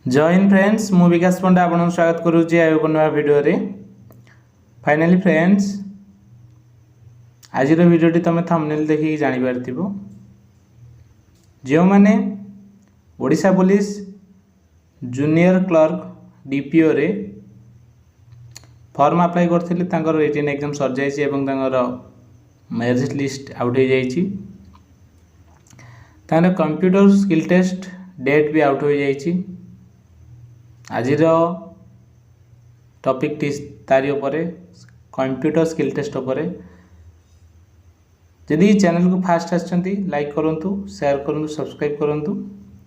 जय हिंद फ्रेंड्स, मु विकास पंडा आपन स्वागत करुच्ची आयो नया वीडियो रे। फाइनली फ्रेंड्स, आज वीडियोटी तुम थंबनेल देखिए जानी पारथिबो। जो माने Odisha police junior clerk DPO रे फॉर्म अप्लाई करथिले, तांकर रिटन एग्जाम सर जायछि एवं तांकर मेरिट लिस्ट आउट हो जायछि। तांकर कंप्यूटर स्किल टेस्ट डेट भी आउट हो जायछि। आज टॉपिक तारी उपरे कंप्यूटर स्किल टेस्ट उपरे। यदि चैनल को फास्ट आछंती लाइक करंतु, शेयर करंतु, सब्सक्राइब करंतु,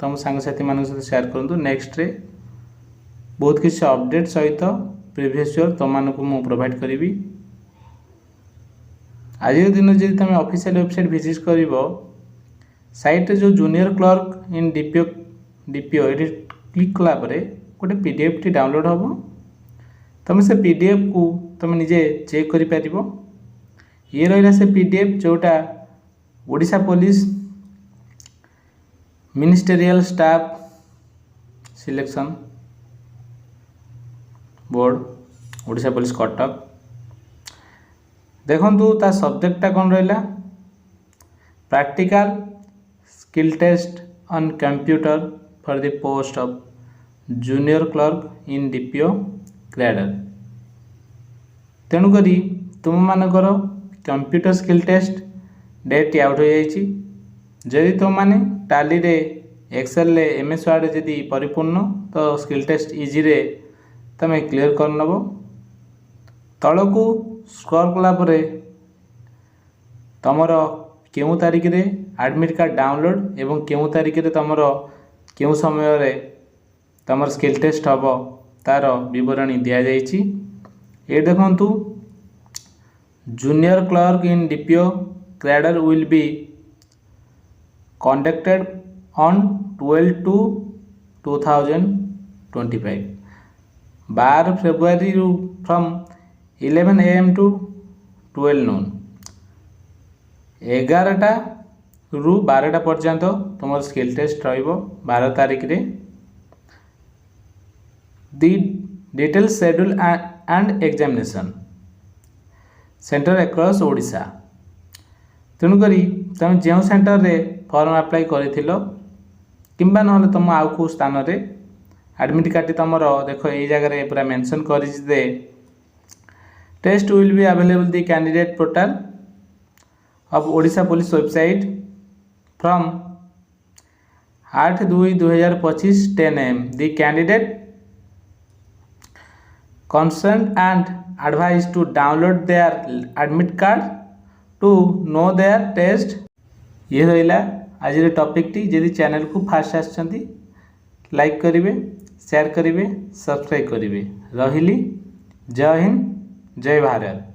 तम सांग साथी मानक साथ शेयर करंतु। नेक्स्ट रे बहुत किसी अपडेट सहित प्रीवियस ईयर तुम मानक मु प्रोवाइड करी। आज दिन जब तुम ऑफिशियल वेबसाइट विजिट करिवो, साइट जो जूनियर क्लर्क इन डीपीओ ये क्लिक कला परे गोटे पीडीएफ टी डाउनलोड हम। तुम से पीडीएफ को तुम निजे चेक करि पारिबो। ये रहा से पीडीएफ जोटा Odisha police ministerial staff selection board Odisha police Cuttack. देखंतु ता सब्जेक्टटा कौन रहा, practical skill test on computer for the post of junior clerk in DPO grader. तेणुक तुम मानकर computer skill test date out हो जाइछि। जदि तुम माने टाली रे एक्सेल रे एमएस वर्ड जदि परिपूर्ण तो स्किल टेस्ट इजी रे तमे क्लियर कर नबो। तळकू स्क्रॉल कला परे तमरो केउ तारिख रे एडमिट कार्ड डाउनलोड एवं केउ तारिख रे तमरो केउ समय रे तमर स्किल टेस्ट हम तार विवरणी दि जाइछि। ये देखंतु junior clerk in DPO grader will be conducted on 12/2/2025 12 February from 11 AM to 12 noon। 11टा रु 12टा पर्यंत तुम स्किल टेस्ट रहिबो 12 तारिख रे। The detailed schedule and examination centre across Odisha. तेणुक तुम जो सेंटर रे फॉर्म अप्लाई करिथिलो किंबा नहले तुम आउ को स्थान रे एडमिट कार्ड तुम देख ये जगह पूरा मेंशन करी दे। Test will be available the candidate portal of Odisha police website from 8/2/2025 10 AM। The candidate concerned and advised to download their admit card to know their test। ये रहा आज टॉपिक टी। यदि चैनल को फास्ट आछंती लाइक करिवे, share करिवे, subscribe करिवे। रहिली। जय हिंद, जय भारत।